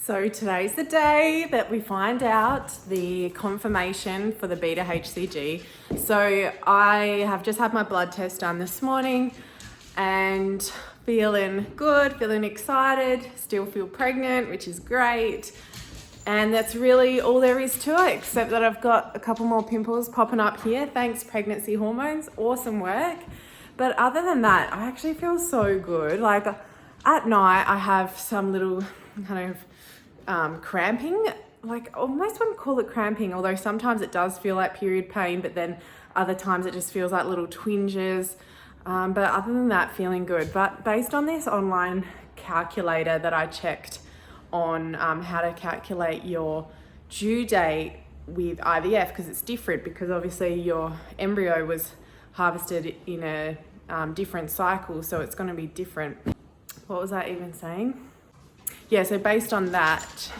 So today's the day that we find out the confirmation for the beta HCG. So I have just had my blood test done this morning and feeling good, feeling excited, still feel pregnant, which is great. And that's really all there is to it, except that I've got a couple more pimples popping up here. Thanks, pregnancy hormones, awesome work. But other than that, I actually feel so good. Like at night, I have some little kind of cramping, like almost wouldn't call it cramping, although sometimes it does feel like period pain, but then other times it just feels like little twinges. But other than that, feeling good. But based on this online calculator that I checked on how to calculate your due date with IVF, because it's different, because obviously your embryo was harvested in a different cycle, so it's going to be different. What was I even saying? Yeah, so based on that,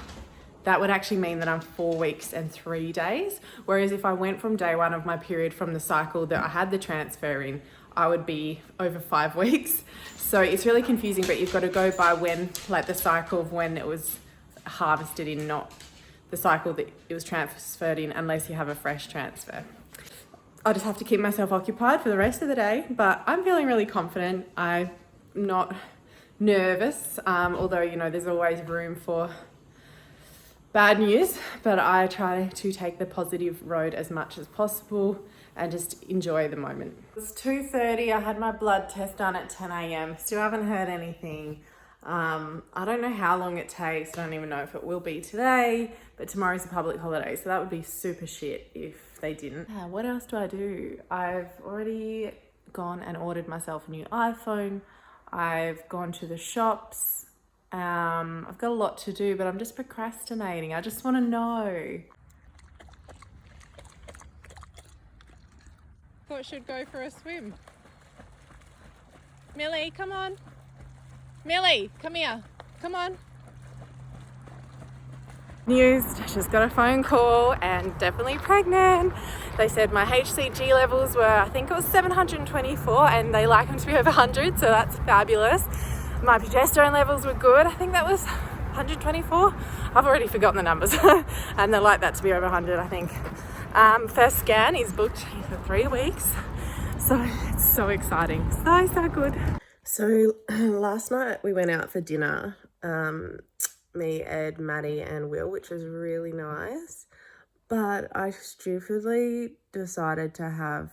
that would actually mean that I'm 4 weeks and 3 days. Whereas if I went from day one of my period from the cycle that I had the transfer in, I would be over 5 weeks. So it's really confusing, but you've got to go by when, like the cycle of when it was harvested in, not the cycle that it was transferred in, unless you have a fresh transfer. I just have to keep myself occupied for the rest of the day, but I'm feeling really confident. I'm not nervous, although, you know, there's always room for bad news, but I try to take the positive road as much as possible and just enjoy the moment. It's 2:30, I had my blood test done at 10 a.m. Still haven't heard anything. I don't know how long it takes. I don't even know if it will be today, but tomorrow's a public holiday, so that would be super shit if they didn't. What else do I do? I've already gone and ordered myself a new iPhone. I've gone to the shops. I've got a lot to do, but I'm just procrastinating. I just want to know. Thought she'd go for a swim. Millie, come on. Millie, come here. Come on. News, just got a phone call and definitely pregnant. They said my HCG levels were, I think it was 724, and they like them to be over 100, so that's fabulous. My progesterone levels were good. I think that was 124. I've already forgotten the numbers. And they like that to be over 100, I think. First scan is booked for 3 weeks. So it's so exciting. So good. So last night we went out for dinner. Me, Ed, Maddie and Will, which was really nice. But I stupidly decided to have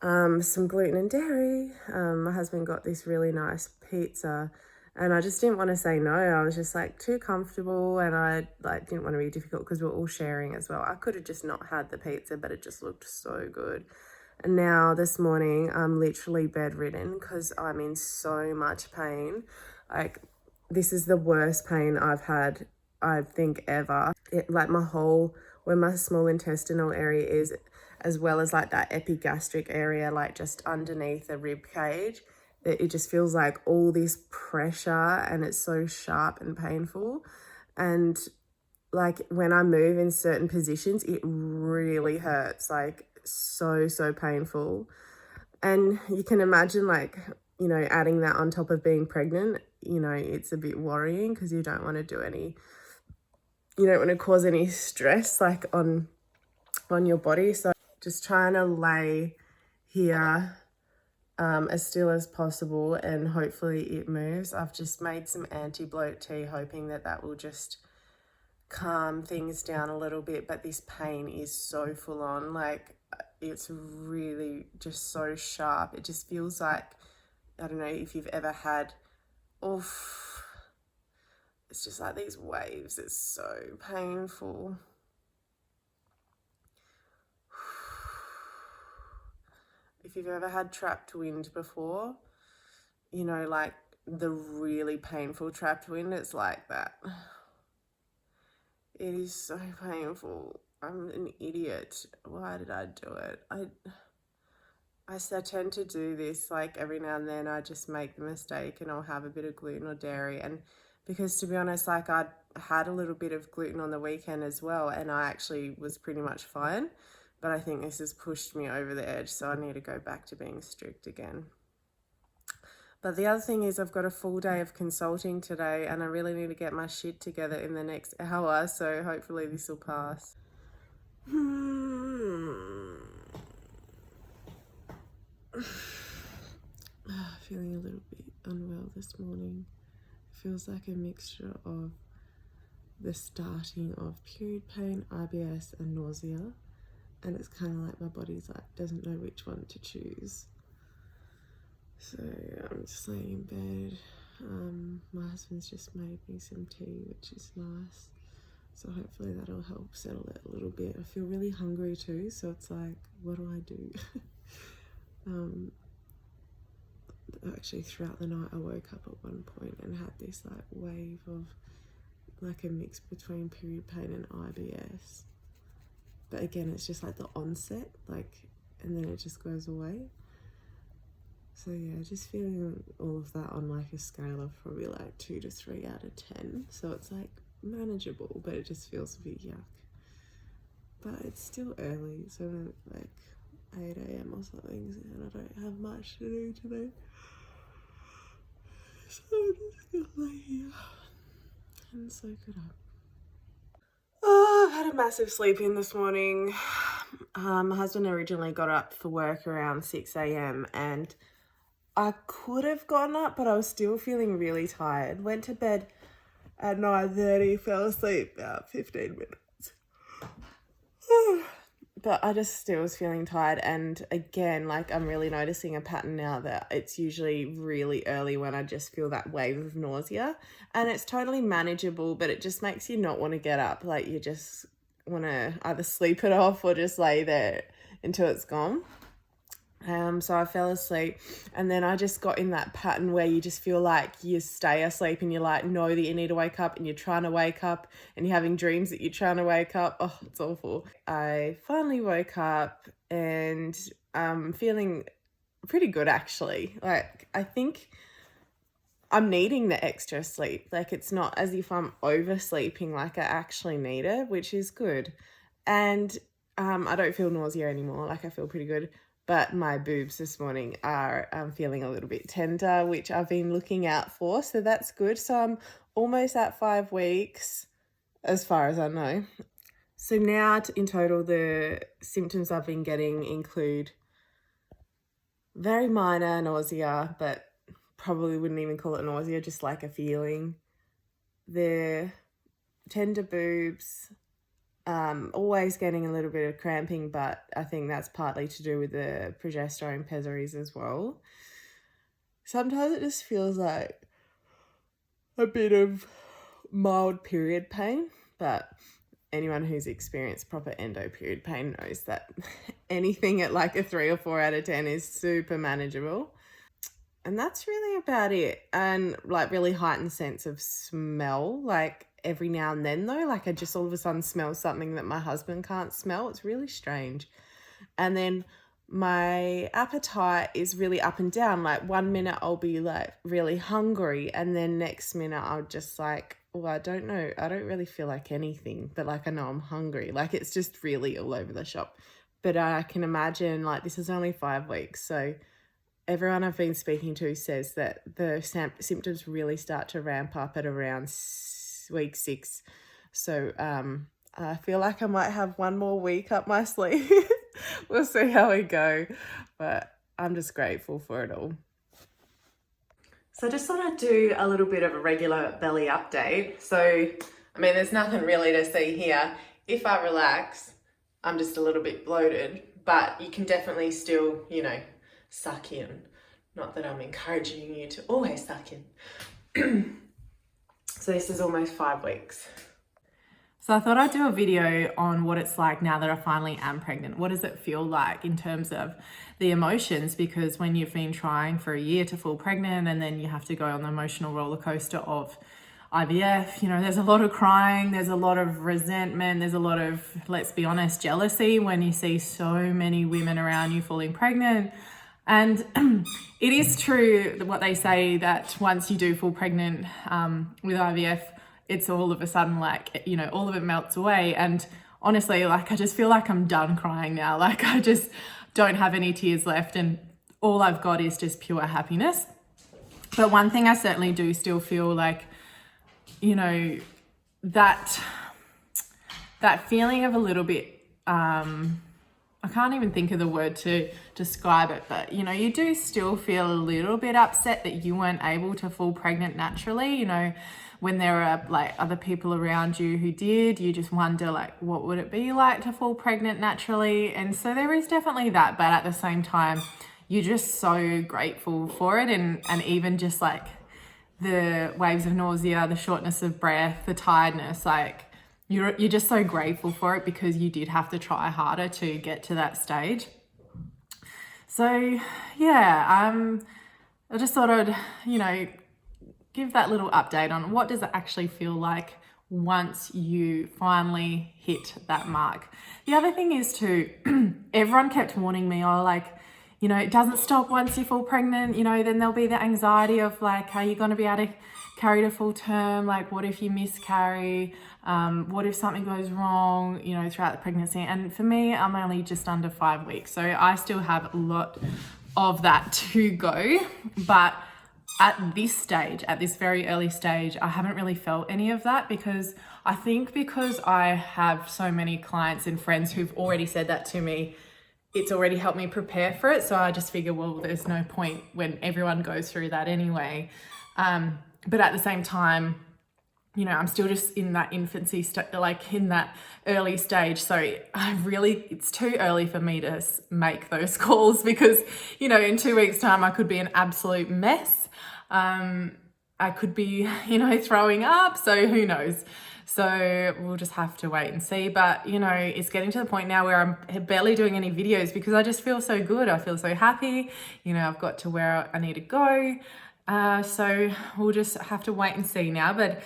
some gluten and dairy. My husband got this really nice pizza and I just didn't want to say no. I was just like too comfortable, and I like didn't want to be difficult because we're all sharing as well. I could have just not had the pizza, but it just looked so good. And now this morning I'm literally bedridden because I'm in so much pain. Like, this is the worst pain I've had, I think, ever. Like my whole, where my small intestinal area is, as well as like that epigastric area, like just underneath the rib cage, it just feels like all this pressure, and it's so sharp and painful. And like when I move in certain positions, it really hurts, like so painful. And you can imagine, like, you know, adding that on top of being pregnant, you know, it's a bit worrying because you don't want to do any, you don't want to cause any stress like on your body. So just trying to lay here as still as possible, and hopefully it moves. I've just made some anti-bloat tea, hoping that that will just calm things down a little bit, but this pain is so full on. Like, it's really just so sharp. It just feels like, I don't know if you've ever had, it's just like these waves. It's so painful. If you've ever had trapped wind before, you know, like the really painful trapped wind, it's like that. It is so painful. I'm an idiot. Why did I do it? I tend to do this, like every now and then I just make the mistake and I'll have a bit of gluten or dairy. And because, to be honest, like I had a little bit of gluten on the weekend as well, and I actually was pretty much fine. But I think this has pushed me over the edge, so I need to go back to being strict again. But the other thing is I've got a full day of consulting today and I really need to get my shit together in the next hour, so hopefully this will pass. Feeling a little bit unwell this morning. It feels like a mixture of the starting of period pain, IBS and nausea, and it's kind of like my body's like doesn't know which one to choose. So I'm just laying in bed. My husband's just made me some tea, which is nice, so hopefully that'll help settle it a little bit. I feel really hungry too, so it's like, what do I do? Actually throughout the night I woke up at one point and had this like wave of like a mix between period pain and IBS, but again it's just like the onset, like, and then it just goes away. So yeah, just feeling all of that on like a scale of probably like 2 to 3 out of 10, so it's like manageable, but it just feels a bit yuck. But it's still early, so like 8 a.m. or something, and I don't have much to do today. So I'm just gonna lay here and soak it up. Oh, I've had a massive sleep in this morning. My husband originally got up for work around 6 a.m. and I could have gotten up, but I was still feeling really tired. Went to bed at 9:30, fell asleep about 15 minutes. But I just still was feeling tired, and again, like I'm really noticing a pattern now that it's usually really early when I just feel that wave of nausea, and it's totally manageable, but it just makes you not want to get up. Like you just want to either sleep it off or just lay there until it's gone. So I fell asleep, and then I just got in that pattern where you just feel like you stay asleep and you like know that you need to wake up, and you're trying to wake up and you're having dreams that you're trying to wake up. Oh, it's awful. I finally woke up and I'm feeling pretty good actually. Like I think I'm needing the extra sleep. Like it's not as if I'm oversleeping, like I actually need it, which is good. And I don't feel nausea anymore. Like I feel pretty good. But my boobs this morning are feeling a little bit tender, which I've been looking out for, so that's good. So I'm almost at 5 weeks, as far as I know. So now in total, the symptoms I've been getting include very minor nausea, but probably wouldn't even call it nausea, just like a feeling. The tender boobs, always getting a little bit of cramping, but I think that's partly to do with the progesterone pessaries as well. Sometimes it just feels like a bit of mild period pain, but anyone who's experienced proper endo period pain knows that anything at like a 3 or 4 out of 10 is super manageable. And that's really about it. And like really heightened sense of smell, like every now and then though, like I just all of a sudden smell something that my husband can't smell. It's really strange. And then my appetite is really up and down. Like 1 minute I'll be like really hungry, and then next minute I'll just like, well, I don't know, I don't really feel like anything, but like I know I'm hungry. Like it's just really all over the shop. But I can imagine like this is only 5 weeks, so everyone I've been speaking to says that the symptoms really start to ramp up at around week 6. So I feel like I might have 1 more week up my sleeve. We'll see how we go, but I'm just grateful for it all. So I just thought I'd do a little bit of a regular belly update. So, I mean, there's nothing really to see here. If I relax, I'm just a little bit bloated, but you can definitely still, you know, suck in. Not that I'm encouraging you to always suck in. So this is almost 5 weeks. So I thought I'd do a video on what it's like now that I finally am pregnant. What does it feel like in terms of the emotions? Because when you've been trying for a year to fall pregnant and then you have to go on the emotional roller coaster of IVF, you know, there's a lot of crying, there's a lot of resentment, there's a lot of, let's be honest, jealousy when you see so many women around you falling pregnant. And it is true what they say that once you do fall pregnant with IVF, it's all of a sudden like, you know, all of it melts away. And honestly, like, I just feel like I'm done crying now. Like I just don't have any tears left and all I've got is just pure happiness. But one thing I certainly do still feel like, you know, that feeling of a little bit, I can't even think of the word to describe it, but you know, you do still feel a little bit upset that you weren't able to fall pregnant naturally. You know, when there are like other people around you who did, you just wonder like, what would it be like to fall pregnant naturally? And so there is definitely that, but at the same time, you're just so grateful for it. And even just like the waves of nausea, the shortness of breath, the tiredness, like you're just so grateful for it because you did have to try harder to get to that stage. So yeah, I just thought I'd, you know, give that little update on what does it actually feel like once you finally hit that mark. The other thing is too, everyone kept warning me, oh, like, you know, it doesn't stop once you fall pregnant, you know, then there'll be the anxiety of like, are you going to be able to carry to full term? Like, what if you miscarry? What if something goes wrong, you know, throughout the pregnancy? And for me, I'm only just under 5 weeks. So I still have a lot of that to go. But at this stage, at this very early stage, I haven't really felt any of that because I think because I have so many clients and friends who've already said that to me, it's already helped me prepare for it. So I just figure, well, there's no point when everyone goes through that anyway. But at the same time, you know, I'm still just in that infancy, like in that early stage. So it's too early for me to make those calls because, you know, in 2 weeks' time, I could be an absolute mess. I could be, you know, throwing up. So who knows? So we'll just have to wait and see. But, you know, it's getting to the point now where I'm barely doing any videos because I just feel so good. I feel so happy. You know, I've got to where I need to go. So we'll just have to wait and see now. But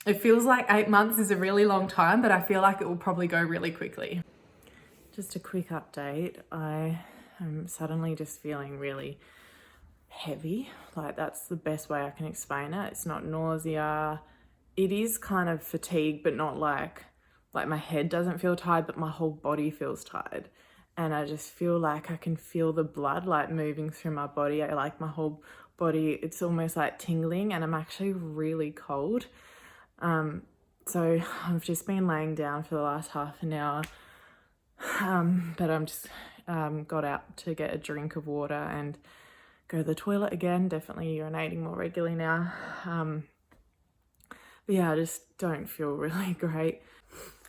it feels like 8 months is a really long time, but I feel like it will probably go really quickly. Just a quick update. I am suddenly just feeling really heavy. Like that's the best way I can explain it. It's not nausea. It is kind of fatigue, but not like my head doesn't feel tired, but my whole body feels tired. And I just feel like I can feel the blood like moving through my body. I like my whole body, it's almost like tingling, and I'm actually really cold. So I've just been laying down for the last half an hour, but I'm just got out to get a drink of water and go to the toilet again, definitely urinating more regularly now. But yeah, I just don't feel really great.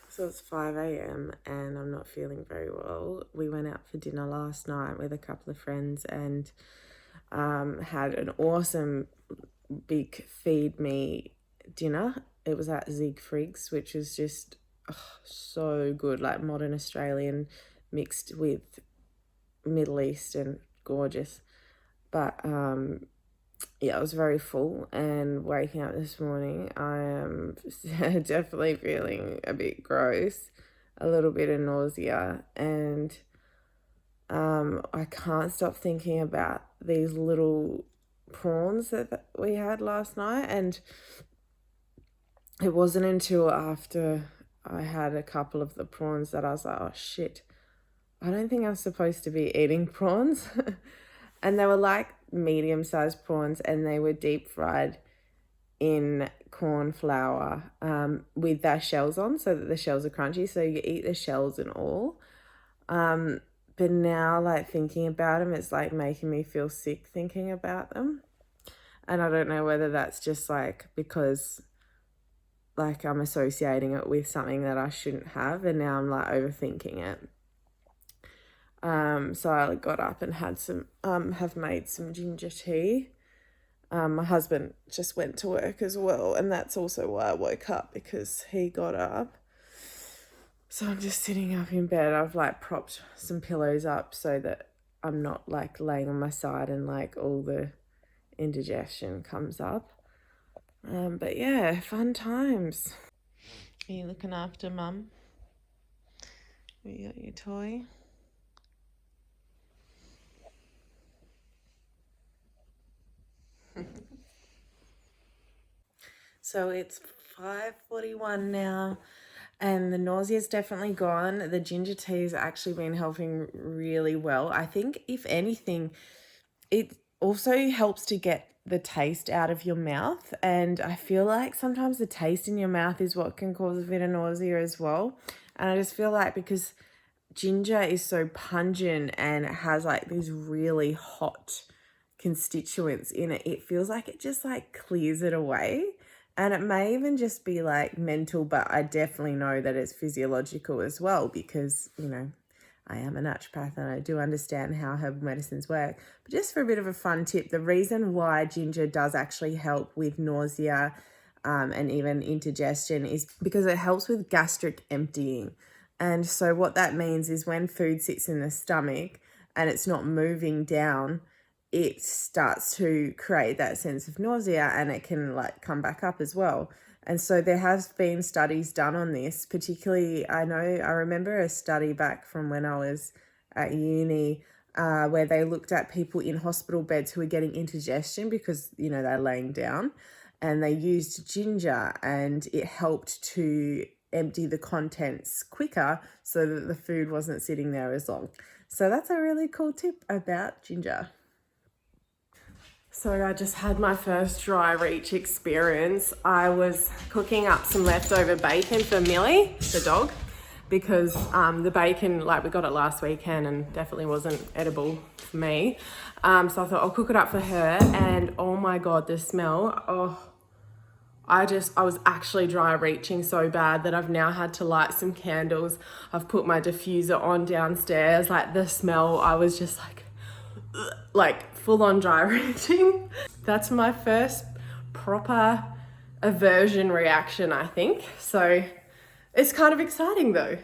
So it's 5 a.m. and I'm not feeling very well. We went out for dinner last night with a couple of friends and had an awesome big feed me dinner. It was at Siegfried's, which is just so good, like modern Australian mixed with Middle Eastern, gorgeous. But yeah, I was very full, and waking up this morning, I am definitely feeling a bit gross, a little bit of nausea, and I can't stop thinking about these little prawns that we had last night. And it wasn't until after I had a couple of the prawns that I was like, oh shit, I don't think I'm supposed to be eating prawns. And they were like medium-sized prawns, and they were deep fried in corn flour with their shells on, so that the shells are crunchy, so you eat the shells and all. But now, like, thinking about them, it's like making me feel sick thinking about them. And I don't know whether that's just like because like I'm associating it with something that I shouldn't have, and now I'm like overthinking it. So I got up and had some, have made some ginger tea. My husband just went to work as well, and that's also why I woke up, because he got up. So I'm just sitting up in bed. I've like propped some pillows up so that I'm not like laying on my side and like all the indigestion comes up. But yeah, fun times. Are you looking after mum? You got your toy? So it's 5:41 now, and the nausea's definitely gone. The ginger tea's actually been helping really well. I think if anything, it also helps to get the taste out of your mouth. And I feel like sometimes the taste in your mouth is what can cause a bit of nausea as well. And I just feel like because ginger is so pungent and it has like these really hot constituents in it, it feels like it just like clears it away. And it may even just be like mental, but I definitely know that it's physiological as well because, you know, I am a naturopath and I do understand how herbal medicines work. But just for a bit of a fun tip, the reason why ginger does actually help with nausea and even indigestion is because it helps with gastric emptying. And so what that means is when food sits in the stomach and it's not moving down, it starts to create that sense of nausea and it can like come back up as well. And so there has been studies done on this, particularly I remember a study back from when I was at uni where they looked at people in hospital beds who were getting indigestion because, you know, they're laying down, and they used ginger and it helped to empty the contents quicker so that the food wasn't sitting there as long. So that's a really cool tip about ginger. So I just had my first dry reach experience. I was cooking up some leftover bacon for Millie, the dog, because the bacon, like we got it last weekend and definitely wasn't edible for me. So I thought I'll cook it up for her, and oh my God, the smell, I was actually dry reaching so bad that I've now had to light some candles. I've put my diffuser on downstairs. Like the smell, I was just like full on dry reaching. That's my first proper aversion reaction, I think. So it's kind of exciting though.